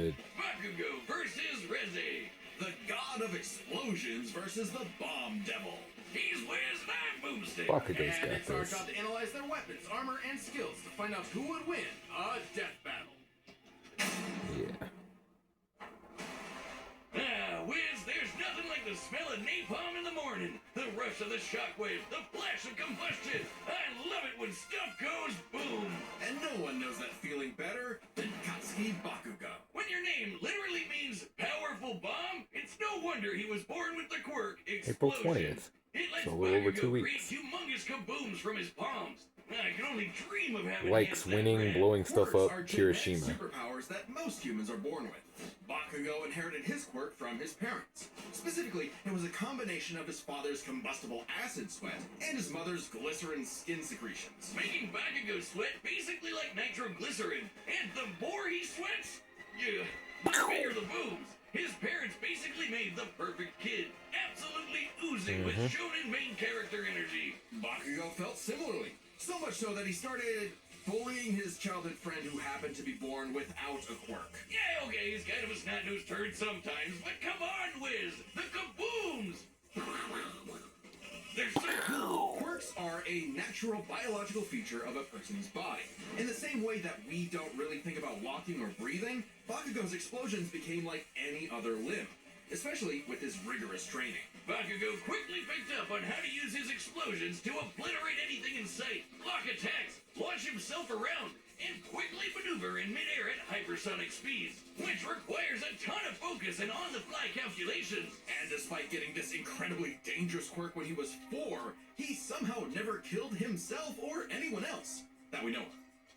good. Bakugo versus Reze. The god of explosions versus the bomb devil. He's Wiz and I'm Boomstick. Bakugo's And got it's our this. job to analyze their weapons, armor, and skills to find out who would win a death battle. Yeah. Wiz, there's nothing like the smell of napalm in the morning, the rush of the shockwave, the flash of combustion. I love it when stuff goes boom. And no one knows that feeling better than Katsuki Bakugo. When your name literally means powerful bomb, it's no wonder he was born with the quirk April explosion. 20th. It lets So a little over Bakugo 2 create weeks. humongous kabooms from his palms. I can only dream of having Likes hands that winning, red. blowing stuff Quirks up, are genetic Kirishima. superpowers that most humans are born with. Bakugo inherited his quirk from his parents. Specifically, it was a combination of his father's combustible acid sweat and his mother's glycerin skin secretions. Making Bakugo sweat basically like nitroglycerin, and the more he sweats, the bigger the booms. His parents basically made the perfect kid, absolutely oozing with shonen main character energy. Bakugo felt similarly, so much so that he started bullying his childhood friend who happened to be born without a quirk. Yeah, okay, he's kind of a snot-nosed turd sometimes, but come on, Wiz! The kabooms! They're so cool! Quirks are a natural biological feature of a person's body. In the same way that we don't really think about walking or breathing, Bakugo's explosions became like any other limb, especially with his rigorous training. Bakugo quickly picked up on how to use his explosions to obliterate anything in sight, block attacks, launch himself around, and quickly maneuver in midair at hypersonic speeds, which requires a ton of focus and on-the-fly calculations. And despite getting this incredibly dangerous quirk when he was 4, he somehow never killed himself or anyone else that we know of.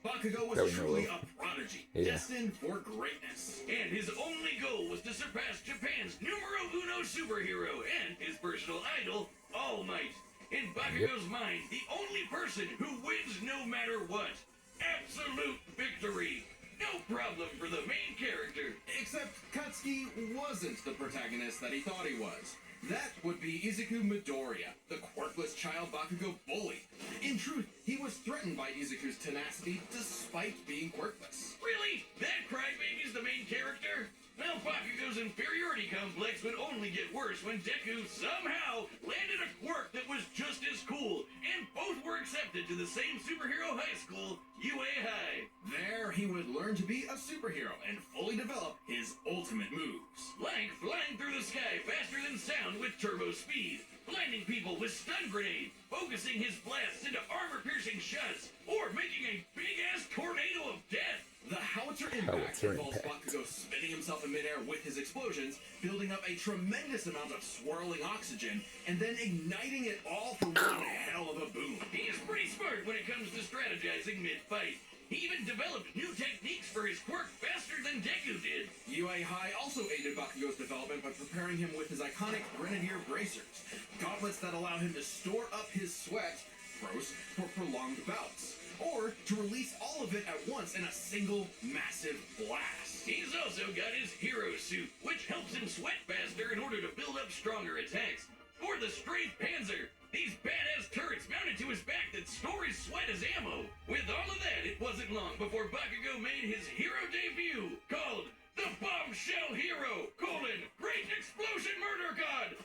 Bakugo was truly a prodigy, destined for greatness. And his only goal was to surpass Japan's numero uno superhero and his personal idol, All Might. In Bakugo's mind, the only person who wins no matter what. Absolute victory. No problem for the main character. Except Katsuki wasn't the protagonist that he thought he was. That would be Izuku Midoriya, the quirkless child Bakugo bullied. In truth, he was threatened by Izuku's tenacity despite being quirkless. Really? That crybaby's the main character? Well, Bakugo's inferiority complex would only get worse when Deku somehow landed a quirk that was just as cool, and both were accepted to the same superhero high school, UA High. There, he would learn to be a superhero and fully develop his ultimate moves. Like flying through the sky faster than sound with turbo speed, blinding people with stun grenade, focusing his blasts into armor-piercing shots, or making a big-ass tornado of death. The howitzer impact involves Bakugo spinning himself in midair with his explosions, building up a tremendous amount of swirling oxygen, and then igniting it all for one hell of a boom. He is pretty smart when it comes to strategizing mid-fight. He even developed new techniques for his quirk faster than Deku did. UA High also aided Bakugo's development by preparing him with his iconic Grenadier bracers, gauntlets that allow him to store up his sweat, gross, for prolonged bouts, or to release all of it at once in a single massive blast. He's also got his hero suit, which helps him sweat faster in order to build up stronger attacks. Or the Strafe Panzer, these badass turrets mounted to his back that store his sweat as ammo. With all of that, it wasn't long before Bakugo made his hero debut, called the Bombshell Hero, Great Explosion Murder God,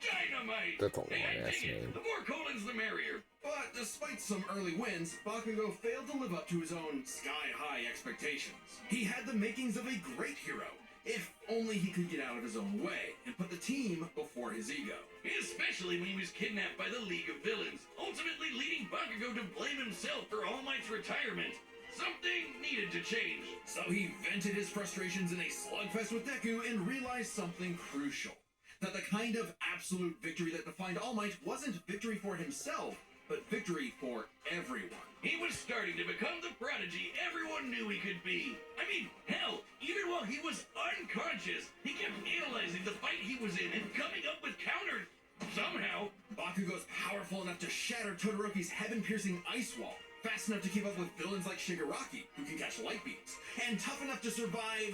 Dynamite. That's a long Hey, I ass dig it. name. The more colons, the merrier. But despite some early wins, Bakugo failed to live up to his own sky-high expectations. He had the makings of a great hero, if only he could get out of his own way and put the team before his ego. Especially when he was kidnapped by the League of Villains, ultimately leading Bakugo to blame himself for All Might's retirement. Something needed to change. So he vented his frustrations in a slugfest with Deku and realized something crucial. That the kind of absolute victory that defined All Might wasn't victory for himself, but victory for everyone. He was starting to become the prodigy everyone knew he could be. I mean, hell, even while he was unconscious, he kept analyzing the fight he was in and coming up with counters. Somehow, Bakugo's powerful enough to shatter Todoroki's heaven-piercing ice wall, fast enough to keep up with villains like Shigaraki, who can catch light beams, and tough enough to survive,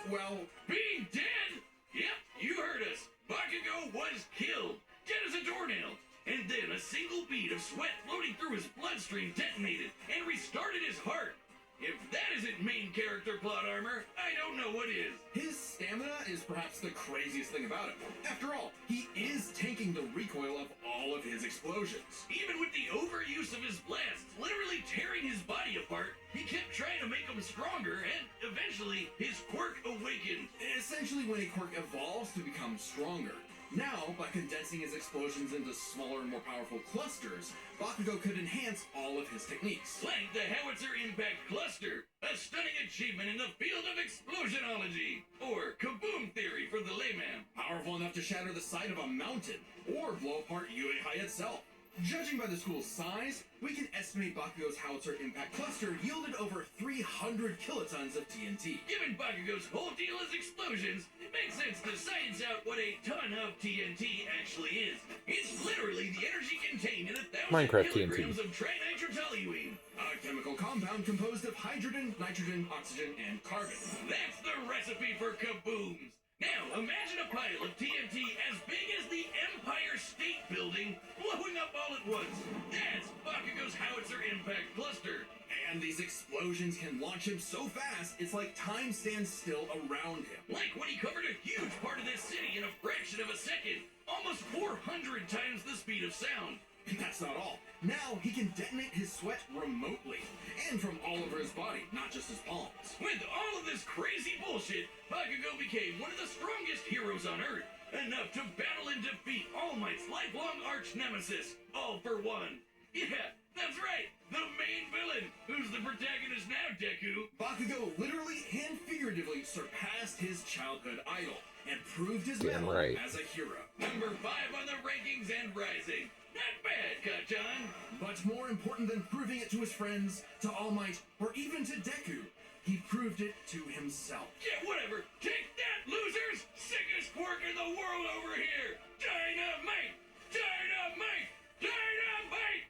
well, being dead? Yep, you heard us. Bakugo was killed, dead as a doornail. And then a single bead of sweat floating through his bloodstream detonated and restarted his heart. If that isn't main character plot armor, I don't know what is. His stamina is perhaps the craziest thing about him. After all, he is tanking the recoil of all of his explosions. Even with the overuse of his blasts, literally tearing his body apart, he kept trying to make him stronger, and eventually his quirk awakened. Essentially when a quirk evolves to become stronger. Now, by condensing his explosions into smaller and more powerful clusters, Bakugo could enhance all of his techniques. Like the Howitzer Impact Cluster, a stunning achievement in the field of explosionology, or Kaboom Theory for the layman. Powerful enough to shatter the side of a mountain, or blow apart Uehai itself. Judging by the school's size, we can estimate Bakugo's Howitzer Impact Cluster yielded over 300 kilotons of TNT. Given Bakugo's whole deal is explosions, it makes sense to science out what a ton of TNT actually is. It's literally the energy contained in 1,000 Minecraft kilograms TNT. of trinitrotoluene. A chemical compound composed of hydrogen, nitrogen, oxygen, and carbon. That's the recipe for kabooms. Now, imagine a pile of TNT as big as the Empire State Building blowing up all at once. That's Bakugo's Howitzer Impact Cluster. And these explosions can launch him so fast, it's like time stands still around him. Like when he covered a huge part of this city in a fraction of a second, almost 400 times the speed of sound. And that's not all. Now he can detonate his sweat remotely, and from all over his body, not just his palms. With all of this crazy bullshit, Bakugo became one of the strongest heroes on Earth, enough to battle and defeat All Might's lifelong arch nemesis, All for One. Yeah, that's right, the main villain, who's the protagonist now, Deku. Bakugo literally and figuratively surpassed his childhood idol, and proved his Damn mettle right. as a hero. Number 5 on the rankings and rising. Not bad, Kachan. But more important than proving it to his friends, to All Might, or even to Deku, he proved it to himself. Yeah, whatever. Take that, losers! Sickest quirk in the world over here! Dynamite! Dynamite! Dynamite!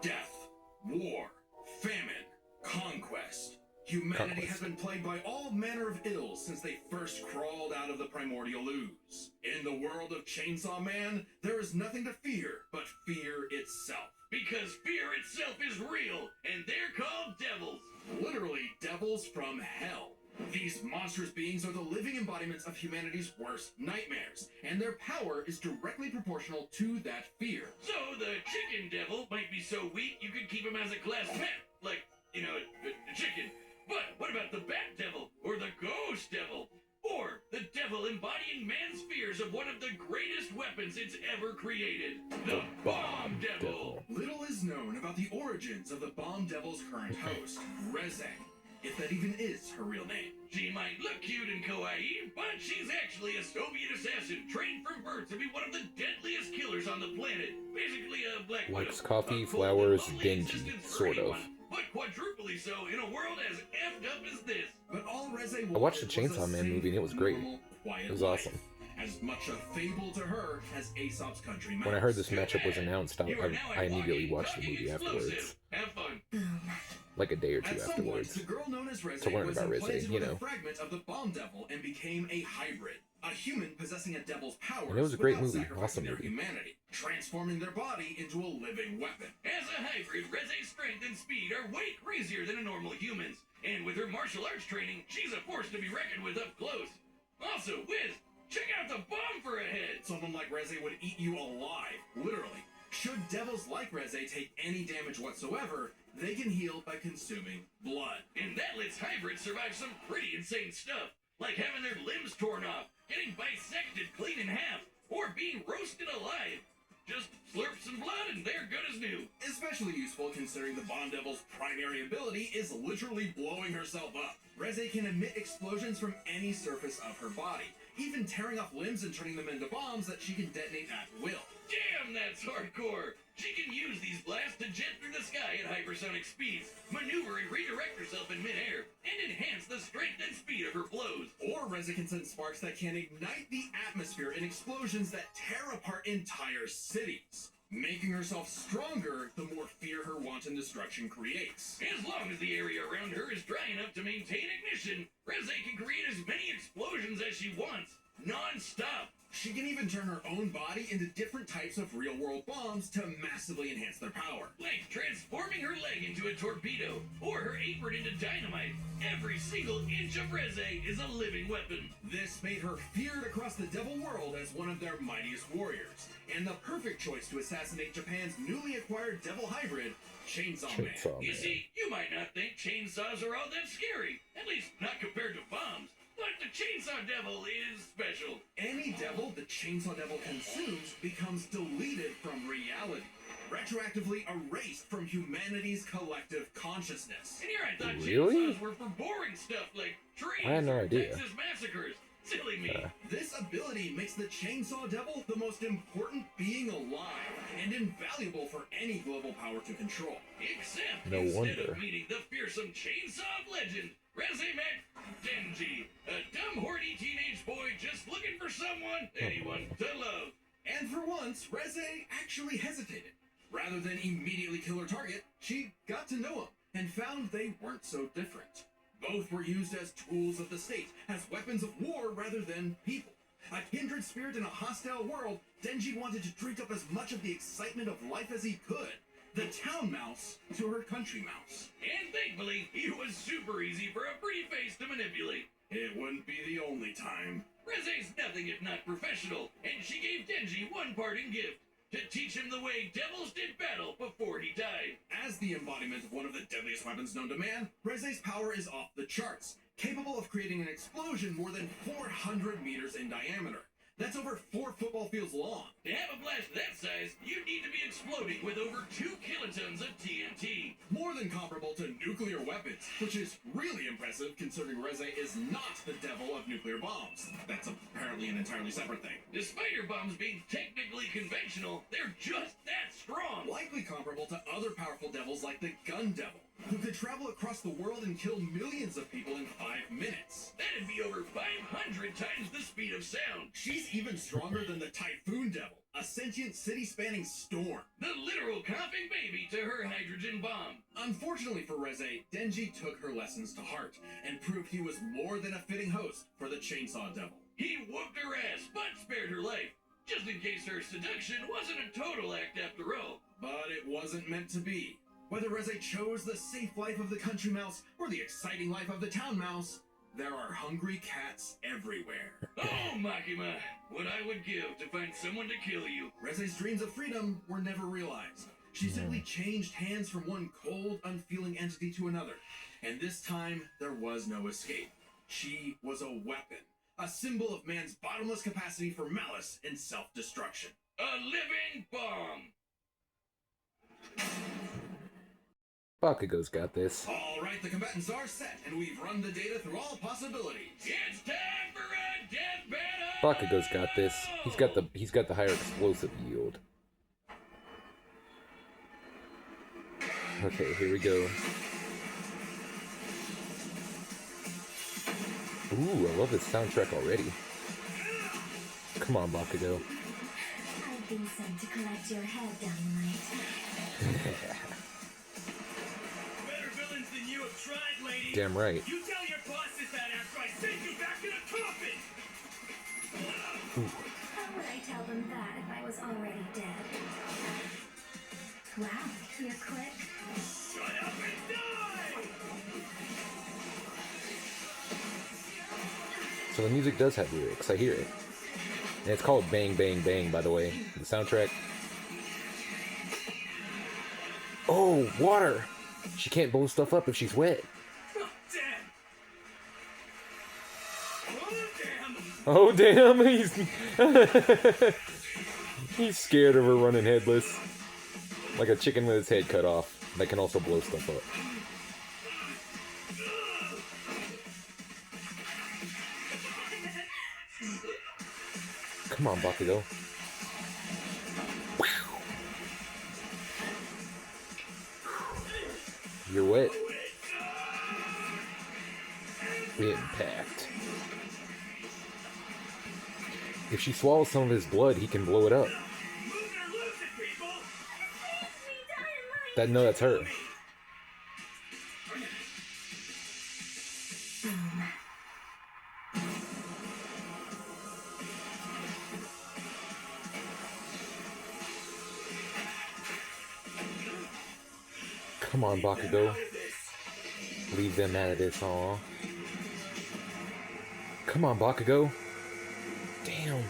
Death, war, famine, conquest. Humanity has been plagued by all manner of ills since they first crawled out of the primordial ooze. In the world of Chainsaw Man, there is nothing to fear but fear itself. Because fear itself is real, and they're called devils. Literally devils from hell. These monstrous beings are the living embodiments of humanity's worst nightmares, and their power is directly proportional to that fear. So the chicken devil might be so weak you could keep him as a class pet, like, you know, a chicken. But what about the bat devil, or the ghost devil, or the devil embodying man's fears of one of the greatest weapons it's ever created, the bomb devil? Little is known about the origins of the Bomb Devil's current host, Reze, if that even is her real name. She might look cute and kawaii, but she's actually a Soviet assassin trained from birth to be one of the deadliest killers on the planet. Basically a black widow. Likes coffee, A cold flowers, and lonely dingy, existence for sort of. anyone, but quadruply so in a world as effed up as this. But all Reze I watched the wanted was a Chainsaw Man safe, movie and it was great. normal, quiet It was life. awesome. As much a fable to her as Aesop's Country Mouse. When I heard this matchup was announced, You are now I a immediately walking, watched the talking movie explosive. afterwards. Have fun. Like a day or two At some point, afterwards. the girl known as Reze To learn was about Reze, implanted you with know. a fragment of the Bomb Devil and became a hybrid. A human possessing a devil's powers And it was a great without movie, sacrificing awesome their movie. humanity, transforming their body into a living weapon. As a hybrid, Reze's strength and speed are way crazier than a normal human's. And with her martial arts training, she's a force to be reckoned with up close. Also, Wiz, check out the bomb for a head. Someone like Reze would eat you alive, literally. Should devils like Reze take any damage whatsoever, they can heal by consuming blood. And that lets hybrids survive some pretty insane stuff, like having their limbs torn off, getting bisected clean in half, or being roasted alive. Just slurp some blood and they're good as new. Especially useful considering the Bomb Devil's primary ability is literally blowing herself up. Reze can emit explosions from any surface of her body, even tearing off limbs and turning them into bombs that she can detonate at will. Damn, that's hardcore. She can use these blasts to jet through the sky at hypersonic speeds, maneuver and redirect herself in midair, and enhance the strength and speed of her blows. Or Reze can send sparks that can ignite the atmosphere in explosions that tear apart entire cities. Making herself stronger, the more fear her wanton destruction creates. As long as the area around her is dry enough to maintain ignition, Reze can create as many explosions as she wants, non-stop. She can even turn her own body into different types of real-world bombs to massively enhance their power. Like transforming her leg into a torpedo or her apron into dynamite. Every single inch of Reze is a living weapon. This made her feared across the devil world as one of their mightiest warriors, and the perfect choice to assassinate Japan's newly acquired devil hybrid, Chainsaw Man. You see, you might not think chainsaws are all that scary, at least not compared to bombs. But the Chainsaw Devil is special. Any devil the Chainsaw Devil consumes becomes deleted from reality, retroactively erased from humanity's collective consciousness. And here I thought Really? chainsaws were for boring stuff like trains I had no or idea. Texas massacres. Silly me. This ability makes the Chainsaw Devil the most important being alive and invaluable for any global power to control. Except No instead wonder. of meeting the fearsome chainsaw of legend, Reze met Denji, a dumb, horny teenage boy just looking for anyone to love. And for once, Reze actually hesitated. Rather than immediately kill her target, she got to know him and found they weren't so different. Both were used as tools of the state, as weapons of war rather than people. A kindred spirit in a hostile world, Denji wanted to drink up as much of the excitement of life as he could. The town mouse to her country mouse. And thankfully, he was super easy for a pretty face to manipulate. It wouldn't be the only time. Reze's nothing if not professional, and she gave Denji one parting gift. To teach him the way devils did battle before he died. As the embodiment of one of the deadliest weapons known to man, Reze's power is off the charts, capable of creating an explosion more than 400 meters in diameter. That's over 4 football fields long. To have a blast that size, you need to be exploding with over 2 kilotons of TNT. More than comparable to nuclear weapons, which is really impressive considering Reze is not the devil of nuclear bombs. That's apparently an entirely separate thing. Despite her bombs being technically conventional, they're just that strong. Likely comparable to other powerful devils like the Gun Devil, who could travel across the world and kill millions of people in 5 minutes. That'd be over 500 times the speed of sound. She's even stronger than the Typhoon Devil, a sentient city-spanning storm. The literal coughing baby to her hydrogen bomb. Unfortunately for Reze, Denji took her lessons to heart and proved he was more than a fitting host for the Chainsaw Devil. He whooped her ass, but spared her life. Just in case her seduction wasn't a total act after all. But it wasn't meant to be. Whether Reze chose the safe life of the country mouse or the exciting life of the town mouse, there are hungry cats everywhere. Oh, Makima, what I would give to find someone to kill you. Reze's dreams of freedom were never realized. She simply changed hands from one cold, unfeeling entity to another. And this time, there was no escape. She was a weapon, a symbol of man's bottomless capacity for malice and self-destruction. A living bomb. Bakugo's got this. All right, the combatants are set, and we've run the data through all possibilities. It's time for a death battle. Bakugo's got this. He's got the higher explosive yield. Okay, here we go. Ooh, I love this soundtrack already. Come on, Bakugo. I've been sent to collect your head, Dynamite. Better villains than you have tried, lady. Damn right. You tell your bosses that after I send you back in a coffin. How would I tell them that if I was already dead? Wow, you're quick. Shut up and die! So the music does have lyrics, I hear it. And it's called Bang Bang Bang, by the way. The soundtrack. Oh, water! She can't blow stuff up if she's wet. Oh, damn! Oh, damn! Oh, damn! He's scared of her running headless. Like a chicken with its head cut off. That can also blow stuff up. Come on, Bakugo. You're wet. Impact. If she swallows some of his blood, he can blow it up. No, that's her. Come on, Bakugo. Leave them out of this, aw. Come on, Bakugo. Damn.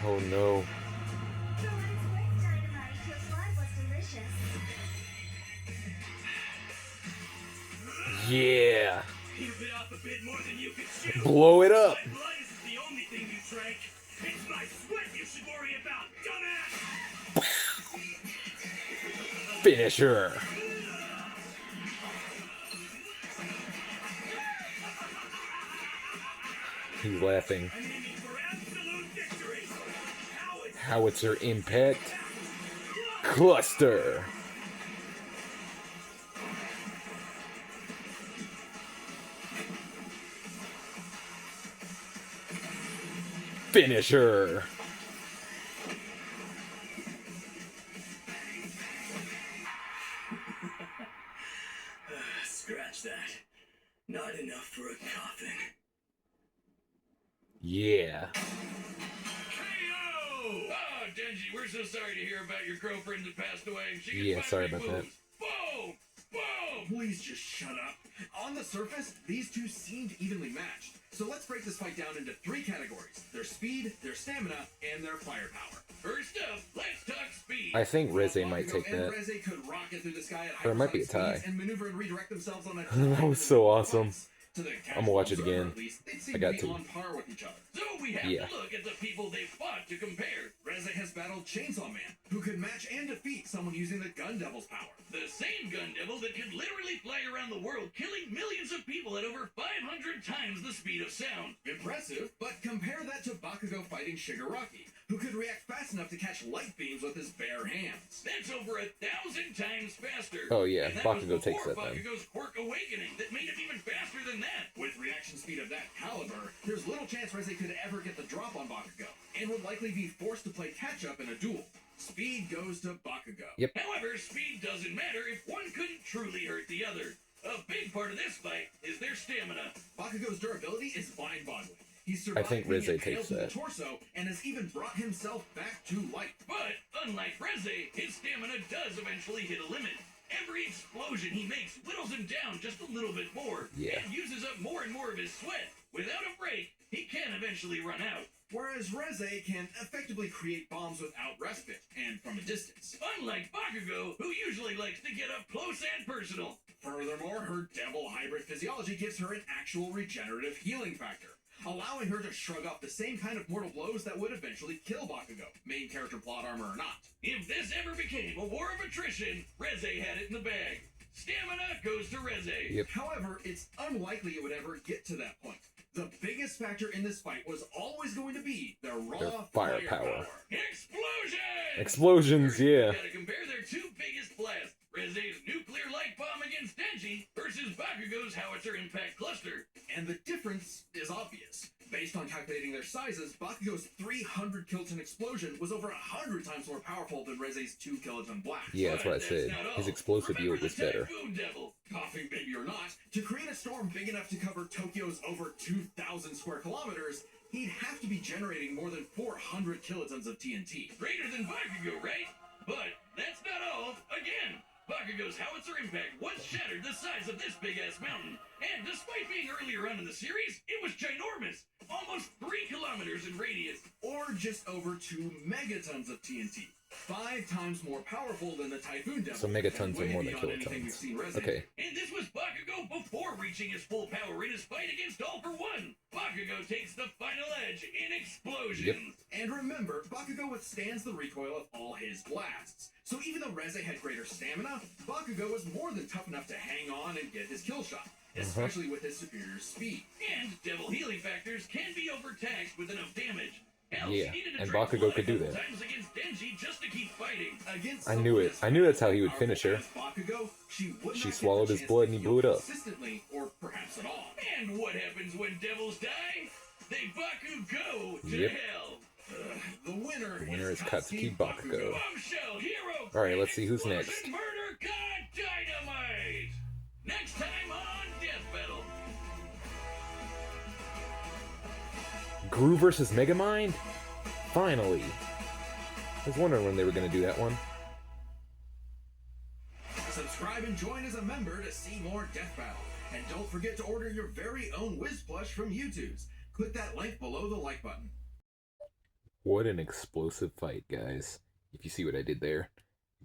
Oh no. So it's great, Dynamite. Your blood was delicious. Yeah. You bit off a bit more than you could chew. Blow it up. My blood isn't the only thing you drank. It's my sweat you should worry about, dumbass! Finish her. He's laughing. I'm aiming for absolute victory. Howitzer impact. Cluster. Finish her. Scratch that. Not enough for a coffin. Yeah. KO! Oh, Denji, we're so sorry to hear about your girlfriend that passed away. She can Yeah, fight sorry big about that. moves. Boom! Boom! Please just shut up. On the surface, these two seemed evenly matched. So let's break this fight down into 3 categories: their speed, their stamina, and their firepower. First up, let's talk speed. I think Reze Bakugo might take and that. Reze could rocket through the sky at Or it might be a hypersonic tie. speeds and maneuver and redirect themselves on a That was so awesome. To the I'ma watch it casual observer, again. at least, they seem I got to be to. on par with each other. So we have Yeah. to look at the people they fought to compare. Reze has battled Chainsaw Man, who could match and defeat someone using the Gun Devil's power. The same gun devil that could literally fly around the world, killing millions of people at over 500 times the speed of sound. Impressive, but compare that to Bakugo fighting Shigaraki, who could react fast enough to catch light beams with his bare hands. That's over 1,000 times faster. Oh, yeah, And that Bakugo was takes before that then. Bakugo's quirk awakening that made him even faster than that. With reaction speed of that caliber, there's little chance Reze could ever get the drop on Bakugo, and would likely be forced to play catch-up in a duel. Speed goes to Bakugo. Yep. However, speed doesn't matter if one couldn't truly hurt the other. A big part of this fight is their stamina. Bakugo's durability is mind-boggling. He's I think survived being Reze impaled takes to the that. torso and has even brought himself back to life. But, unlike Reze, his stamina does eventually hit a limit. Every explosion he makes whittles him down just a little bit more, Yeah. and uses up more and more of his sweat. Without a break, he can eventually run out. Whereas Reze can effectively create bombs without respite, and from a distance. Unlike Bakugo, who usually likes to get up close and personal. Furthermore, her devil hybrid physiology gives her an actual regenerative healing factor, allowing her to shrug off the same kind of mortal blows that would eventually kill Bakugo, main character plot armor or not. If this ever became a war of attrition, Reze had it in the bag. Stamina goes to Reze. Yep. However, it's unlikely it would ever get to that point. The biggest factor in this fight was always going to be their raw Their firepower. Explosion! Explosions, yeah. Gotta compare their two biggest blasts. Reze's nuclear light bomb against Denji versus Bakugo's howitzer impact cluster. And the difference is obvious. Based on calculating their sizes, Bakugo's 300 kiloton explosion was over 100 times more powerful than Reze's 2 kiloton blast. Yeah, that's what I But said. not all. His explosive Remember yield was the better. Typhoon Devil. Coughing baby or not, to create a storm big enough to cover Tokyo's over 2,000 square kilometers, he'd have to be generating more than 400 kilotons of TNT. Greater than Bakugo, right? But that's not all. Again, Bakugo's howitzer impact once shattered the size of this big-ass mountain. And despite being earlier on in the series, it was ginormous. Almost 3 kilometers in radius. Or just over 2 megatons of TNT. 5 times more powerful than the Typhoon Devil. So megatons are way more than beyond anything we've kilotons. seen Reze. Okay. And this was Bakugo before reaching his full power in his fight against All for One. Bakugo takes the final edge in explosions. Yep. And remember, Bakugo withstands the recoil of all his blasts. So even though Reze had greater stamina, Bakugo was more than tough enough to hang on and get his kill shot, especially with his superior speed. And devil healing factors can be overtaxed with enough damage. Hell, Yeah, she needed to and drink Bakugo blood could do a couple that. times against Denji just to keep fighting. Against I knew it. I knew that's how he would finish her. Bakugo, she would She not get swallowed the his chance blood to and he heal blew it up. consistently, or perhaps at all. And what happens when devils die? They Bakugo to Yep. hell. The winner is Katsuki Bakugo. Bombshell hero. Alright, let's see who's Explosion next. Murder God Dynamite. Next time on Death Battle. Gru versus Megamind? Finally! I was wondering when they were going to do that one. Subscribe and join as a member to see more Death Battle. And don't forget to order your very own Whiz Plush from YouTube's. Click that link below the like button. What an explosive fight, guys. If you see what I did there.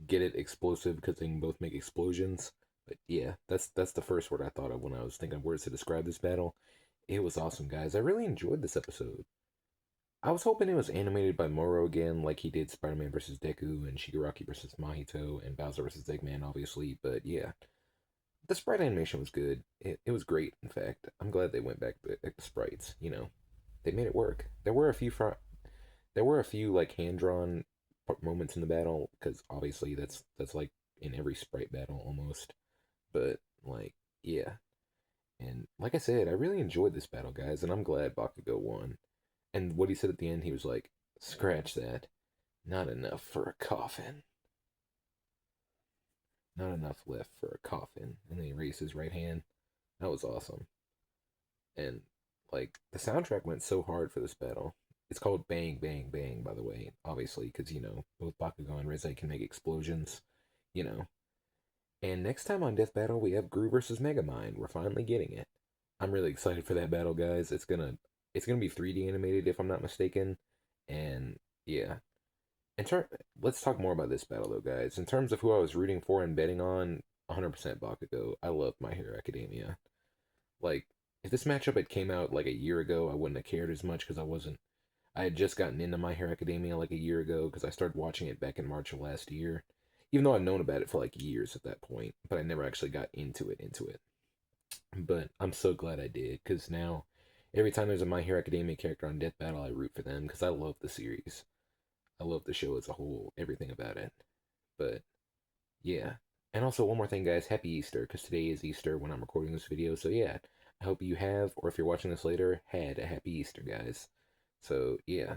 Get it, explosive, because they can both make explosions. But yeah, that's the first word I thought of when I was thinking of words to describe this battle. It was awesome, guys. I really enjoyed this episode. I was hoping it was animated by Moro again, like he did Spider-Man vs. Deku and Shigaraki vs. Mahito and Bowser vs. Eggman, obviously. But yeah, the sprite animation was good. It was great, in fact. I'm glad they went back to the sprites. You know, they made it work. There were a few like hand-drawn moments in the battle, because obviously that's like in every sprite battle almost. But like, yeah. And like I said, I really enjoyed this battle, guys, and I'm glad Bakugo won. And what he said at the end, he was like, scratch that. Not enough for a coffin. Not enough left for a coffin. And then he raised his right hand. That was awesome. And, like, the soundtrack went so hard for this battle. It's called Bang, Bang, Bang, by the way. Obviously, because, you know, both Bakugo and Reze can make explosions. You know. And next time on Death Battle, we have Gru versus Megamind. We're finally getting it. I'm really excited for that battle, guys. It's gonna be 3D animated, if I'm not mistaken. And yeah. Let's talk more about this battle, though, guys. In terms of who I was rooting for and betting on, 100% Bakugo. I love My Hero Academia. Like, if this matchup had came out like a year ago, I wouldn't have cared as much because I had just gotten into My Hero Academia like a year ago because I started watching it back in March of last year. Even though I'd known about it for like years at that point, but I never actually got into it. But I'm so glad I did, because now every time there's a My Hero Academia character on Death Battle, I root for them, because I love the series. I love the show as a whole, everything about it. But, yeah. And also, one more thing, guys, happy Easter, because today is Easter when I'm recording this video, so yeah. I hope you have, or if you're watching this later, had a happy Easter, guys. So, yeah.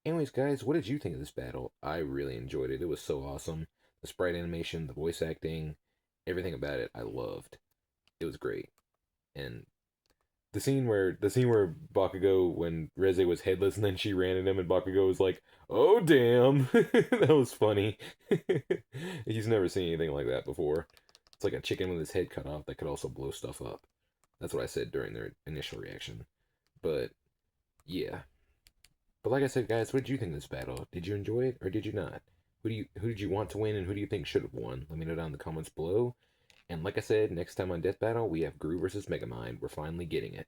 Anyways, guys, what did you think of this battle? I really enjoyed it. It was so awesome. The sprite animation, the voice acting, everything about it, I loved. It was great. And the scene where Bakugo, when Reze was headless and then she ran at him and Bakugo was like, "Oh damn." That was funny. He's never seen anything like that before. It's like a chicken with his head cut off that could also blow stuff up. That's what I said during their initial reaction. But yeah. But like I said, guys, what did you think of this battle? Did you enjoy it or did you not? Who did you want to win and who do you think should have won? Let me know down in the comments below. And like I said, next time on Death Battle, we have Gru versus Megamind. We're finally getting it.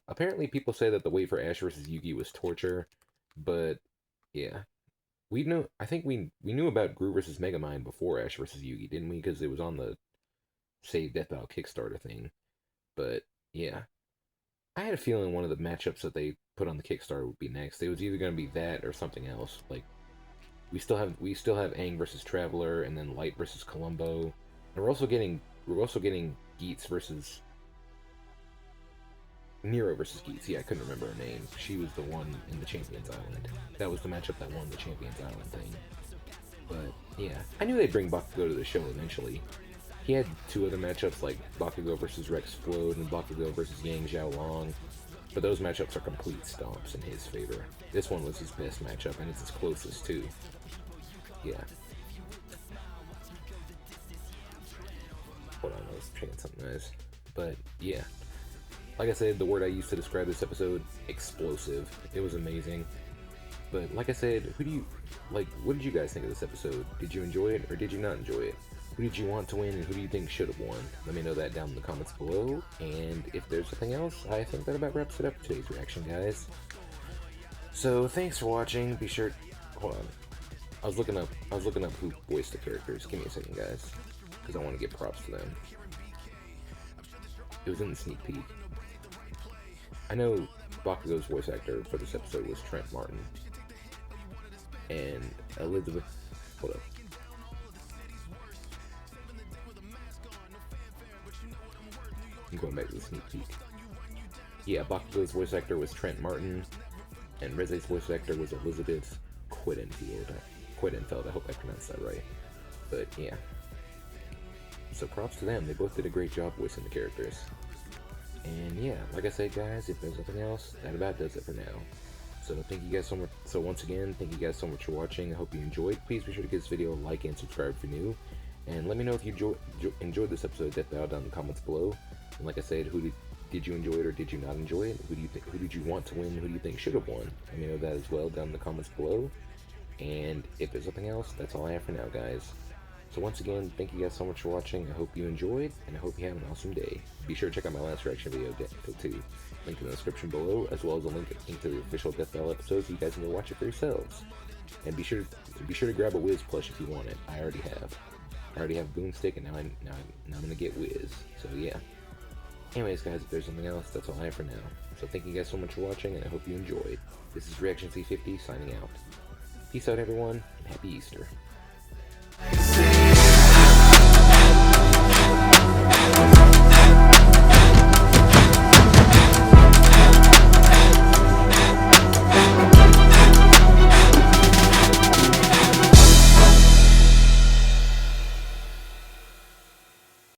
Apparently, people say that the wait for Ash versus Yugi was torture, but yeah, I think we knew about Gru versus Megamind before Ash versus Yugi, didn't we? Because it was on the Save Death Battle Kickstarter thing. But yeah, I had a feeling one of the matchups that they put on the Kickstarter would be next. It was either going to be that or something else. Like we still have Aang versus Traveler, and then Light versus Columbo. And we're also getting Geats versus Nero versus Geats. Yeah, I couldn't remember her name. She was the one in the Champions Island. That was the matchup that won the Champions Island thing. But yeah, I knew they'd bring Bakugo to the show eventually. He had two other matchups like Bakugo versus Rex Flode and Bakugo versus Yang Xiaolong, but those matchups are complete stomps in his favor. This one was his best matchup, and it's his closest too. Yeah. Hold on, I was trying something nice. But yeah, like I said, the word I used to describe this episode, explosive. It was amazing. But like I said, what did you guys think of this episode? Did you enjoy it or did you not enjoy it? Who did you want to win and who do you think should have won? Let me know that down in the comments below. And if there's nothing else, I think that about wraps it up for today's reaction, guys. So thanks for watching. Be sure. Hold on. I was looking up who voiced the characters. Give me a second, guys, because I want to give props to them. It was in the sneak peek. I know Bakugo's voice actor for this episode was Trent Martin. And Elizabeth. Hold up. I'm going back to the sneak peek. Yeah, Bakugo's voice actor was Trent Martin, and Reze's voice actor was Elizabeth Quiddenfeld. I hope I pronounced that right. But yeah. So props to them. They both did a great job voicing the characters. And yeah, like I said, guys, if there's nothing else, that about does it for now. So thank you guys so much. So once again, thank you guys so much for watching. I hope you enjoyed. Please be sure to give this video a like and subscribe if you're new. And let me know if you enjoyed this episode of Death Battle down in the comments below. And like I said, did you enjoy it or did you not enjoy it? Who did you want to win? Who do you think should have won? Let me know that as well down in the comments below. And if there's nothing else, that's all I have for now, guys. So once again, thank you guys so much for watching. I hope you enjoyed, and I hope you have an awesome day. Be sure to check out my last reaction video too. Link in the description below, as well as a link to the official Death Battle episodes so you guys can go watch it for yourselves. And be sure to grab a Wiz plush if you want it. I already have. I already have Boomstick, and now I'm gonna get Wiz. So yeah. Anyways, guys, if there's nothing else, that's all I have for now. So thank you guys so much for watching, and I hope you enjoyed. This is Reaction C50 signing out. Peace out, everyone, and happy Easter.